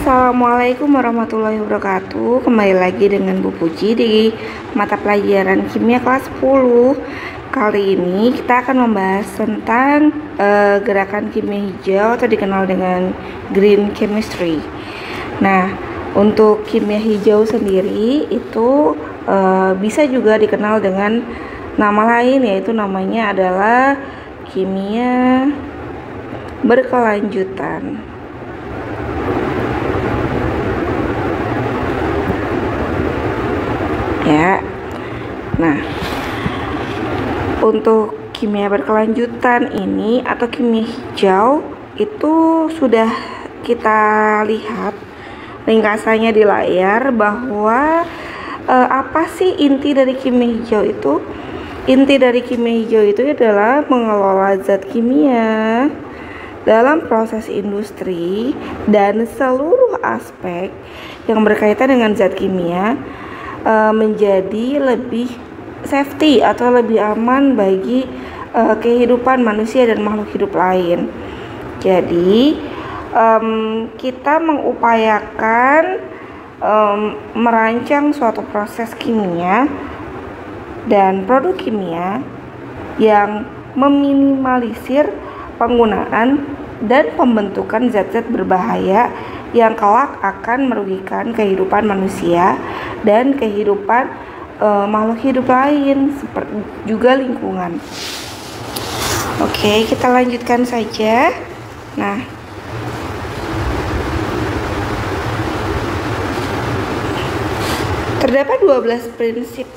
Assalamualaikum warahmatullahi wabarakatuh. Kembali lagi dengan Bu Puji di mata pelajaran kimia kelas 10. Kali ini kita akan membahas tentang gerakan kimia hijau atau dikenal dengan green chemistry. Nah, untuk kimia hijau sendiri itu bisa juga dikenal dengan nama lain, yaitu namanya adalah kimia berkelanjutan. Ya, nah, untuk kimia berkelanjutan ini atau kimia hijau itu sudah kita lihat ringkasannya di layar bahwa apa sih inti dari kimia hijau itu? Inti dari kimia hijau itu adalah mengelola zat kimia dalam proses industri dan seluruh aspek yang berkaitan dengan zat kimia menjadi lebih safety atau lebih aman bagi kehidupan manusia dan makhluk hidup lain. Jadi kita mengupayakan merancang suatu proses kimia dan produk kimia yang meminimalisir penggunaan dan pembentukan zat-zat berbahaya yang kelak akan merugikan kehidupan manusia dan kehidupan makhluk hidup lain seperti juga lingkungan. Oke, kita lanjutkan saja. Nah, terdapat 12 prinsip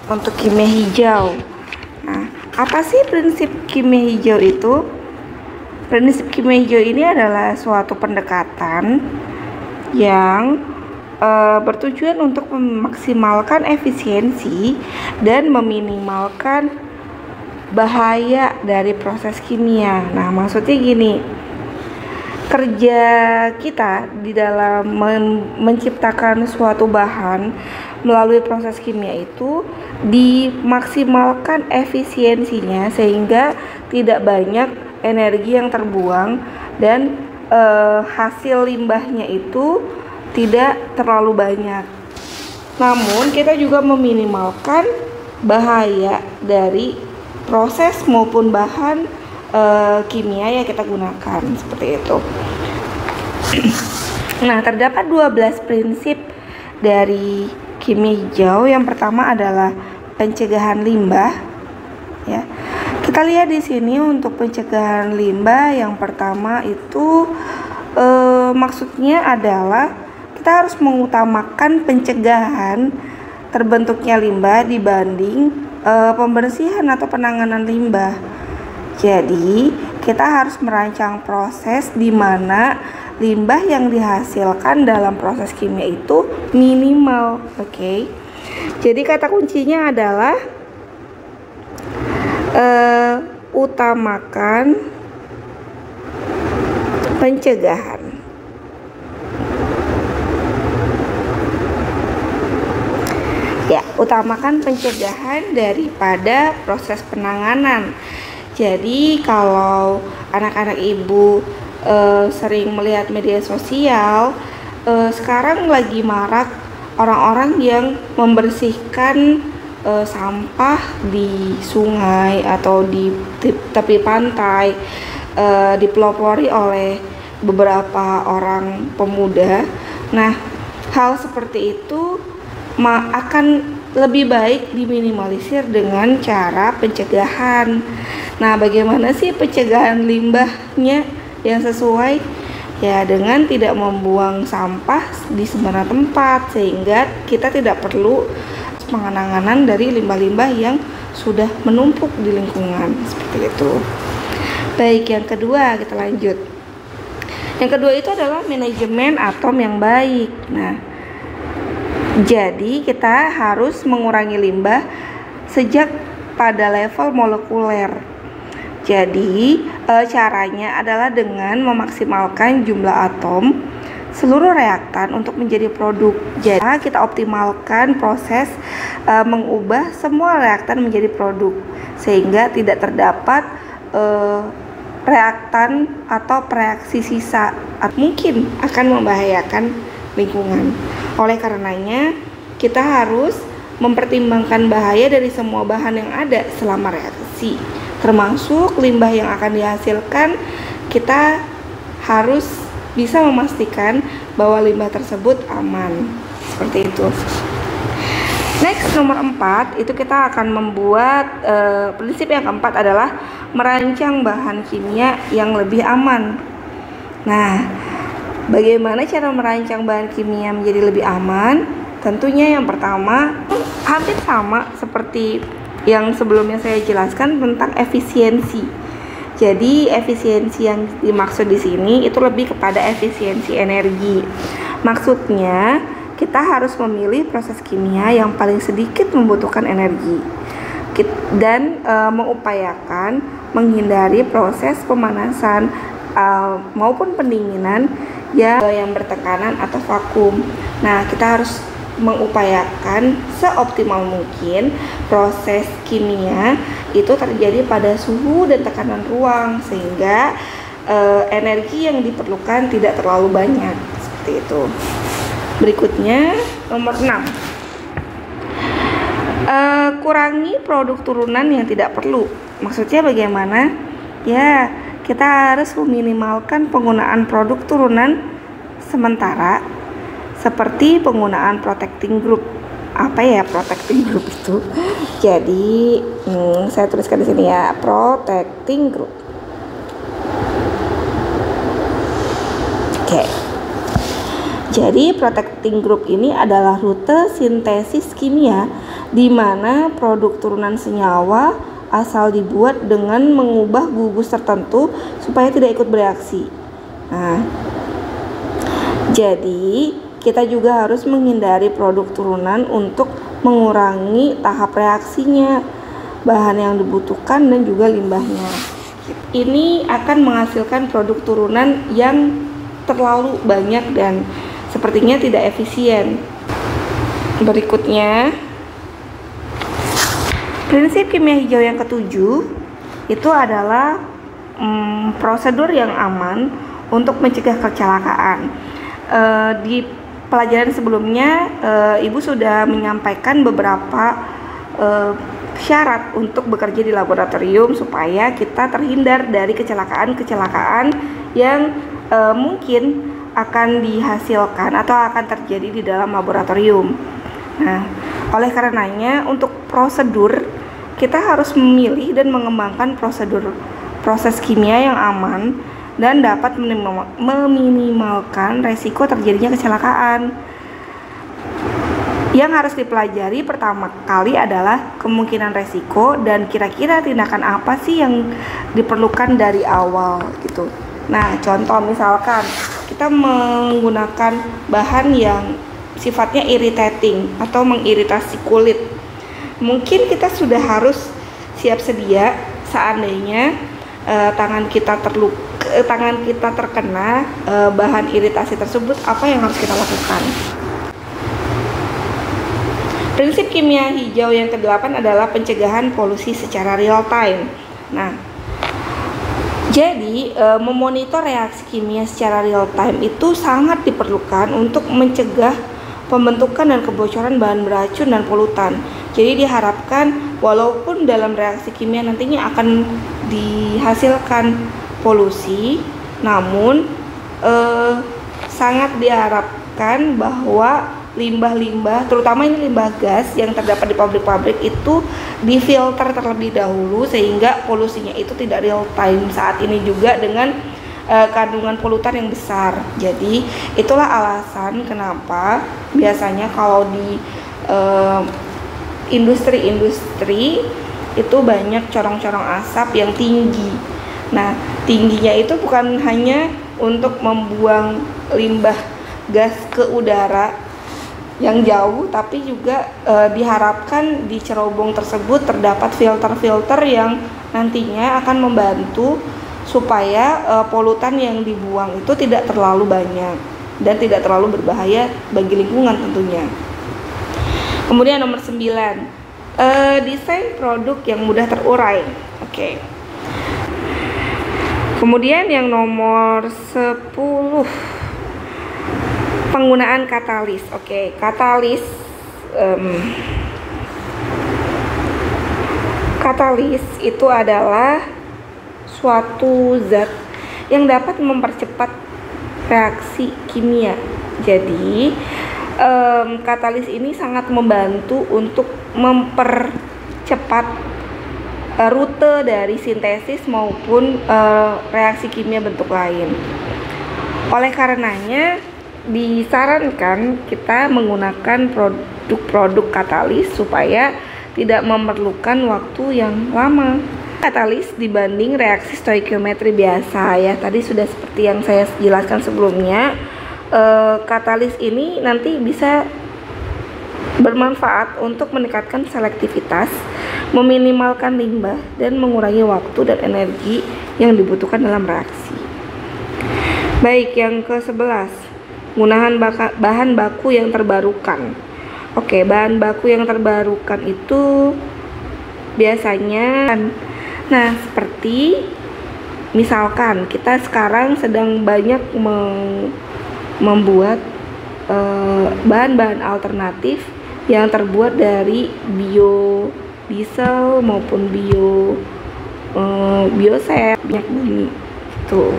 untuk kimia hijau. Nah, apa sih prinsip kimia hijau itu? Prinsip kimia hijau ini adalah suatu pendekatan yang bertujuan untuk memaksimalkan efisiensi dan meminimalkan bahaya dari proses kimia. Nah, maksudnya gini, kerja kita di dalam menciptakan suatu bahan melalui proses kimia itu dimaksimalkan efisiensinya sehingga tidak banyak energi yang terbuang dan hasil limbahnya itu tidak terlalu banyak. Namun kita juga meminimalkan bahaya dari proses maupun bahan kimia yang kita gunakan seperti itu. Nah, terdapat 12 prinsip dari kimia hijau. Yang pertama adalah pencegahan limbah. Ya, kita lihat di sini untuk pencegahan limbah yang pertama itu maksudnya adalah kita harus mengutamakan pencegahan terbentuknya limbah dibanding pembersihan atau penanganan limbah. Jadi kita harus merancang proses di mana limbah yang dihasilkan dalam proses kimia itu minimal. Oke. Jadi kata kuncinya adalah utamakan pencegahan. Ya, utamakan pencegahan daripada proses penanganan. Jadi kalau anak-anak ibu sering melihat media sosial, sekarang lagi marak orang-orang yang membersihkan sampah di sungai atau di tepi pantai, dipelopori oleh beberapa orang pemuda. Nah, hal seperti itu akan lebih baik diminimalisir dengan cara pencegahan. Nah, bagaimana sih pencegahan limbahnya yang sesuai? Ya, dengan tidak membuang sampah di sembarang tempat sehingga kita tidak perlu penanganan dari limbah-limbah yang sudah menumpuk di lingkungan seperti itu. Baik, yang kedua kita lanjut. Yang kedua itu adalah manajemen atom yang baik. Nah, jadi kita harus mengurangi limbah sejak pada level molekuler. Jadi caranya adalah dengan memaksimalkan jumlah atom seluruh reaktan untuk menjadi produk. Jadi kita optimalkan proses mengubah semua reaktan menjadi produk sehingga tidak terdapat reaktan atau reaksi sisa mungkin akan membahayakan lingkungan. Oleh karenanya, kita harus mempertimbangkan bahaya dari semua bahan yang ada selama reaksi, termasuk limbah yang akan dihasilkan. Kita harus bisa memastikan bahwa limbah tersebut aman. Seperti itu. Next, nomor 4, itu kita akan membuat prinsip yang keempat adalah merancang bahan kimia yang lebih aman. Nah, bagaimana cara merancang bahan kimia menjadi lebih aman? Tentunya yang pertama, hampir sama seperti yang sebelumnya saya jelaskan tentang efisiensi. Jadi, efisiensi yang dimaksud di sini itu lebih kepada efisiensi energi. Maksudnya, kita harus memilih proses kimia yang paling sedikit membutuhkan energi dan mengupayakan menghindari proses pemanasan maupun pendinginan yang bertekanan atau vakum. Nah, kita harus mengupayakan seoptimal mungkin proses kimia itu terjadi pada suhu dan tekanan ruang sehingga energi yang diperlukan tidak terlalu banyak, seperti itu. Berikutnya, nomor 6, kurangi produk turunan yang tidak perlu. Maksudnya bagaimana? Ya, kita harus meminimalkan penggunaan produk turunan sementara seperti penggunaan protecting group. Apa ya protecting group itu? Jadi, saya tuliskan di sini ya, protecting group. Oke. Jadi protecting group ini adalah rute sintesis kimia di mana produk turunan senyawa asal dibuat dengan mengubah gugus tertentu supaya tidak ikut bereaksi. Nah, jadi kita juga harus menghindari produk turunan untuk mengurangi tahap reaksinya, bahan yang dibutuhkan dan juga limbahnya. Ini akan menghasilkan produk turunan yang terlalu banyak dan sepertinya tidak efisien. Berikutnya, prinsip kimia hijau yang ketujuh itu adalah prosedur yang aman untuk mencegah kecelakaan. Di pelajaran sebelumnya, Ibu sudah menyampaikan beberapa syarat untuk bekerja di laboratorium supaya kita terhindar dari kecelakaan-kecelakaan yang mungkin akan dihasilkan atau akan terjadi di dalam laboratorium. Nah, oleh karenanya untuk prosedur kita harus memilih dan mengembangkan proses kimia yang aman dan dapat meminimalkan resiko terjadinya kecelakaan. Yang harus dipelajari pertama kali adalah kemungkinan resiko dan kira-kira tindakan apa sih yang diperlukan dari awal gitu. Nah, contoh misalkan kita menggunakan bahan yang sifatnya irritating atau mengiritasi kulit. Mungkin kita sudah harus siap sedia seandainya tangan kita terkena bahan iritasi tersebut, apa yang harus kita lakukan. Prinsip kimia hijau yang ke-8 adalah pencegahan polusi secara real time. Nah, jadi memonitor reaksi kimia secara real time itu sangat diperlukan untuk mencegah pembentukan dan kebocoran bahan beracun dan polutan. Jadi diharapkan walaupun dalam reaksi kimia nantinya akan dihasilkan polusi, namun sangat diharapkan bahwa limbah-limbah, terutama ini limbah gas yang terdapat di pabrik-pabrik itu difilter terlebih dahulu sehingga polusinya itu tidak real time saat ini juga dengan kandungan polutan yang besar. Jadi itulah alasan kenapa biasanya kalau di industri-industri itu banyak corong-corong asap yang tinggi. Nah, tingginya itu bukan hanya untuk membuang limbah gas ke udara yang jauh, tapi juga diharapkan di cerobong tersebut terdapat filter-filter yang nantinya akan membantu supaya polutan yang dibuang itu tidak terlalu banyak dan tidak terlalu berbahaya bagi lingkungan tentunya. Kemudian nomor 9, desain produk yang mudah terurai. Oke. Kemudian yang nomor 10, penggunaan katalis. Oke, katalis katalis itu adalah suatu zat yang dapat mempercepat reaksi kimia. Jadi katalis ini sangat membantu untuk mempercepat rute dari sintesis maupun reaksi kimia bentuk lain. Oleh karenanya disarankan kita menggunakan produk-produk katalis supaya tidak memerlukan waktu yang lama. Katalis dibanding reaksi stoikiometri biasa ya, tadi sudah seperti yang saya jelaskan sebelumnya. Katalis ini nanti bisa bermanfaat untuk meningkatkan selektivitas, meminimalkan limbah, dan mengurangi waktu dan energi yang dibutuhkan dalam reaksi. Baik, yang ke-11, penggunaan bahan baku yang terbarukan. Oke, bahan baku yang terbarukan itu biasanya, nah seperti misalkan kita sekarang sedang banyak membuat bahan-bahan alternatif yang terbuat dari biodiesel maupun bioset, minyak bumi tuh.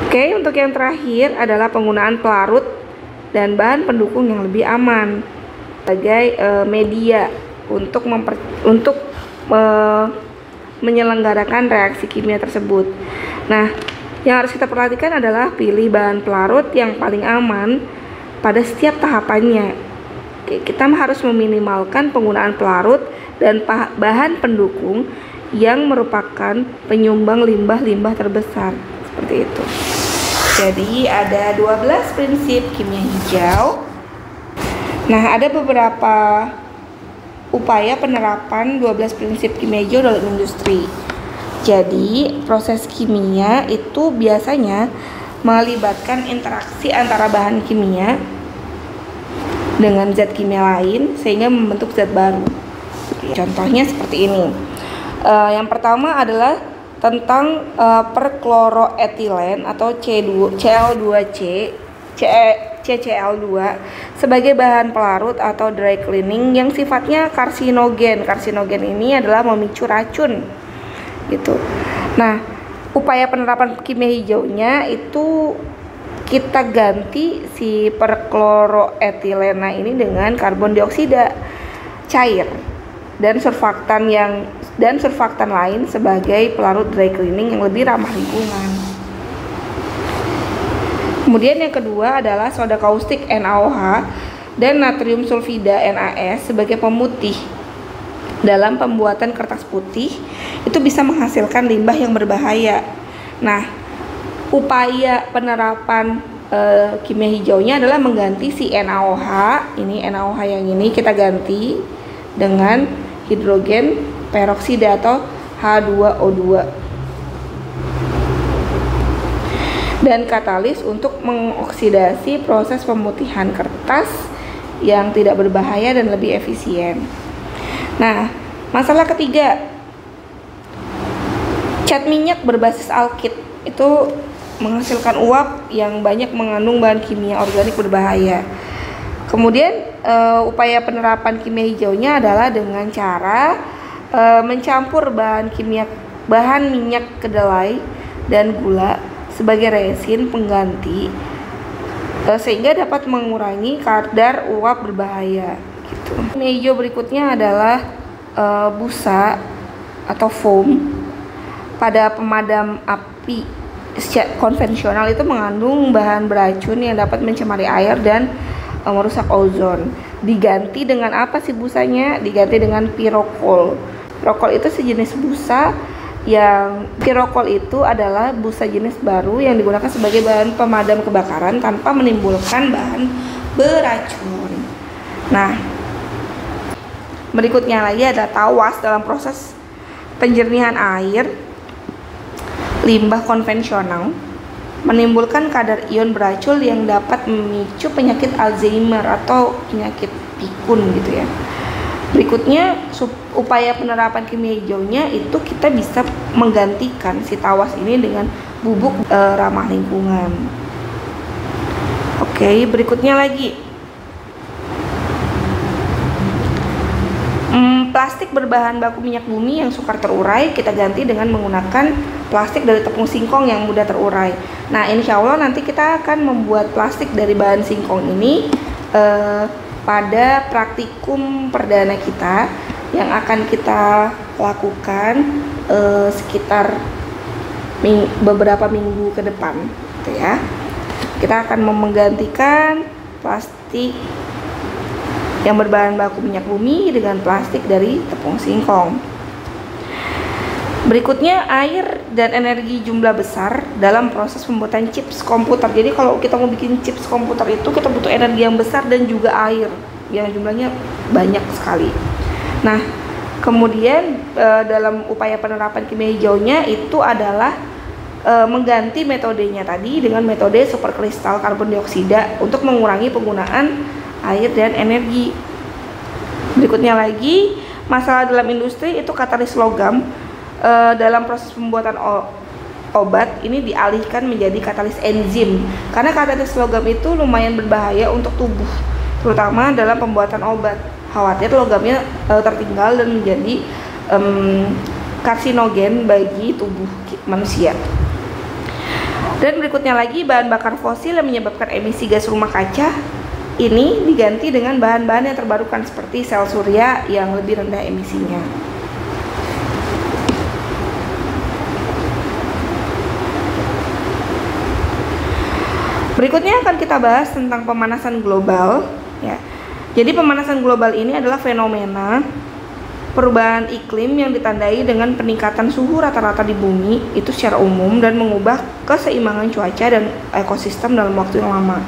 Oke, untuk yang terakhir adalah penggunaan pelarut dan bahan pendukung yang lebih aman sebagai media untuk menyelenggarakan reaksi kimia tersebut. Nah, yang harus kita perhatikan adalah pilih bahan pelarut yang paling aman pada setiap tahapannya. Kita harus meminimalkan penggunaan pelarut dan bahan pendukung yang merupakan penyumbang limbah-limbah terbesar, seperti itu. Jadi ada 12 prinsip kimia hijau. Nah, ada beberapa upaya penerapan 12 prinsip kimia hijau dalam industri. Jadi, proses kimia itu biasanya melibatkan interaksi antara bahan kimia dengan zat kimia lain sehingga membentuk zat baru. Contohnya seperti ini. Yang pertama adalah tentang perkloroetilen atau CCl2 sebagai bahan pelarut atau dry cleaning yang sifatnya karsinogen. Karsinogen ini adalah memicu racun gitu. Nah, upaya penerapan kimia hijaunya itu kita ganti si perkloroetilena ini dengan karbon dioksida cair dan surfaktan lain sebagai pelarut dry cleaning yang lebih ramah lingkungan. Kemudian yang kedua adalah soda kaustik NaOH dan natrium sulfida NaS sebagai pemutih. Dalam pembuatan kertas putih itu bisa menghasilkan limbah yang berbahaya. Nah, upaya penerapan kimia hijaunya adalah mengganti si NaOH, ini NaOH yang ini kita ganti dengan hidrogen peroksida atau H2O2 dan katalis untuk mengoksidasi proses pemutihan kertas yang tidak berbahaya dan lebih efisien. Nah, masalah ketiga, cat minyak berbasis alkit itu menghasilkan uap yang banyak mengandung bahan kimia organik berbahaya. Kemudian upaya penerapan kimia hijaunya adalah dengan cara mencampur bahan minyak kedelai dan gula sebagai resin pengganti sehingga dapat mengurangi kadar uap berbahaya gitu. Kimia hijau berikutnya adalah busa atau foam. Pada pemadam api konvensional itu mengandung bahan beracun yang dapat mencemari air dan merusak ozon. Diganti dengan apa sih busanya? Diganti dengan pirokol. Pirokol itu sejenis busa yang pirokol itu adalah busa jenis baru yang digunakan sebagai bahan pemadam kebakaran tanpa menimbulkan bahan beracun. Nah, berikutnya lagi ada tawas dalam proses penjernihan air limbah konvensional menimbulkan kadar ion beracun yang dapat memicu penyakit Alzheimer atau penyakit pikun gitu ya. Berikutnya, upaya penerapan kimia hijaunya itu kita bisa menggantikan si tawas ini dengan bubuk ramah lingkungan. Oke, berikutnya lagi. Plastik berbahan baku minyak bumi yang sukar terurai kita ganti dengan menggunakan plastik dari tepung singkong yang mudah terurai. Nah, insya Allah nanti kita akan membuat plastik dari bahan singkong ini pada praktikum perdana kita yang akan kita lakukan sekitar beberapa minggu ke depan, gitu ya. Kita akan menggantikan plastik yang berbahan baku minyak bumi dengan plastik dari tepung singkong. Berikutnya, air dan energi jumlah besar dalam proses pembuatan chips komputer. Jadi kalau kita mau bikin chips komputer itu kita butuh energi yang besar dan juga air yang jumlahnya banyak sekali. Nah, kemudian dalam upaya penerapan kimia hijaunya itu adalah mengganti metodenya tadi dengan metode superkristal karbon dioksida untuk mengurangi penggunaan air dan energi. Berikutnya lagi, masalah dalam industri itu katalis logam dalam proses pembuatan obat ini dialihkan menjadi katalis enzim, karena katalis logam itu lumayan berbahaya untuk tubuh, terutama dalam pembuatan obat. Khawatir logamnya tertinggal dan menjadi karsinogen bagi tubuh manusia. Dan berikutnya lagi, bahan bakar fosil yang menyebabkan emisi gas rumah kaca ini diganti dengan bahan-bahan yang terbarukan seperti sel surya yang lebih rendah emisinya. Berikutnya akan kita bahas tentang pemanasan global, ya. Jadi pemanasan global ini adalah fenomena perubahan iklim yang ditandai dengan peningkatan suhu rata-rata di bumi itu secara umum dan mengubah keseimbangan cuaca dan ekosistem dalam waktu yang lama.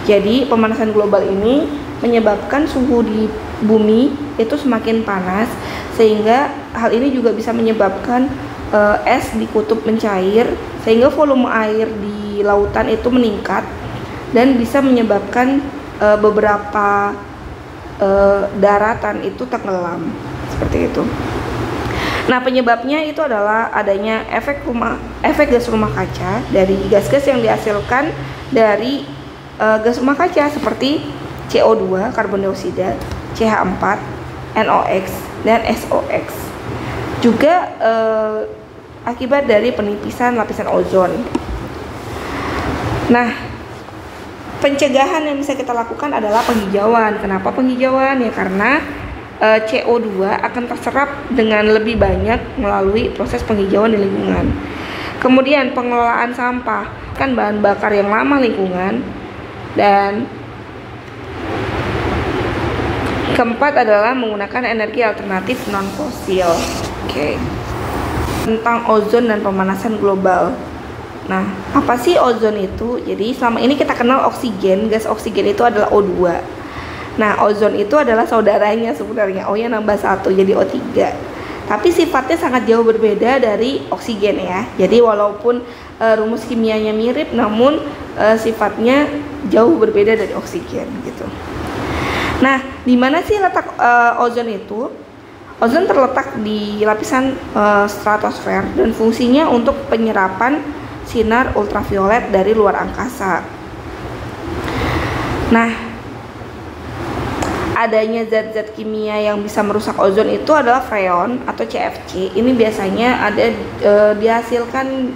Jadi pemanasan global ini menyebabkan suhu di bumi itu semakin panas, sehingga hal ini juga bisa menyebabkan es di kutub mencair, sehingga volume air di lautan itu meningkat dan bisa menyebabkan beberapa daratan itu tenggelam, seperti itu. Nah, penyebabnya itu adalah adanya efek gas rumah kaca dari gas-gas yang dihasilkan dari gas rumah kaca seperti CO2, karbon dioksida, CH4, NOx, dan SOx. Juga akibat dari penipisan lapisan ozon. Nah, pencegahan yang bisa kita lakukan adalah penghijauan. Kenapa penghijauan? Ya karena CO2 akan terserap dengan lebih banyak melalui proses penghijauan di lingkungan. Kemudian pengelolaan sampah, kan bahan bakar yang ramah lingkungan. Dan keempat adalah menggunakan energi alternatif non fosil. Oke. Tentang ozon dan pemanasan global. Nah, apa sih ozon itu? Jadi selama ini kita kenal oksigen, gas oksigen itu adalah O2. Nah, ozon itu adalah saudaranya sebenarnya. O-nya nambah 1 jadi O3. Tapi sifatnya sangat jauh berbeda dari oksigen ya. Jadi walaupun rumus kimianya mirip, namun sifatnya jauh berbeda dari oksigen gitu. Nah, di mana sih letak ozon itu? Ozon terletak di lapisan stratosfer dan fungsinya untuk penyerapan sinar ultraviolet dari luar angkasa. Nah, adanya zat-zat kimia yang bisa merusak ozon itu adalah freon atau CFC. Ini biasanya ada dihasilkan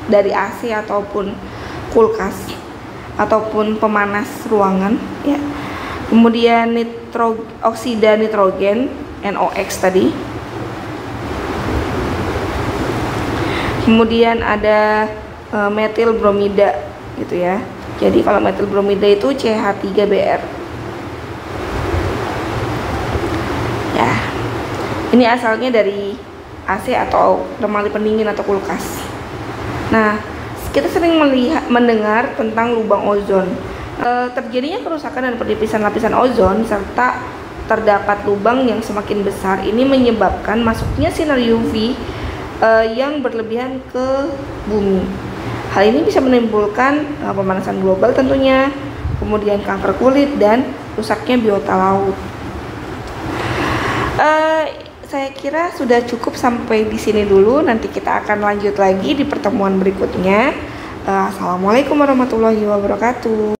dari AC ataupun kulkas ataupun pemanas ruangan ya. Kemudian oksida nitrogen NOx tadi. Kemudian ada metil bromida gitu ya. Jadi kalau metil bromida itu CH3Br. Ya. Ini asalnya dari AC atau lemari pendingin atau kulkas. Nah, kita sering mendengar tentang lubang ozon. Terjadinya kerusakan dan penipisan lapisan ozon serta terdapat lubang yang semakin besar ini menyebabkan masuknya sinar UV yang berlebihan ke bumi. Hal ini bisa menimbulkan pemanasan global tentunya, kemudian kanker kulit dan rusaknya biota laut. Saya kira sudah cukup sampai di sini dulu. Nanti kita akan lanjut lagi di pertemuan berikutnya. Assalamualaikum warahmatullahi wabarakatuh.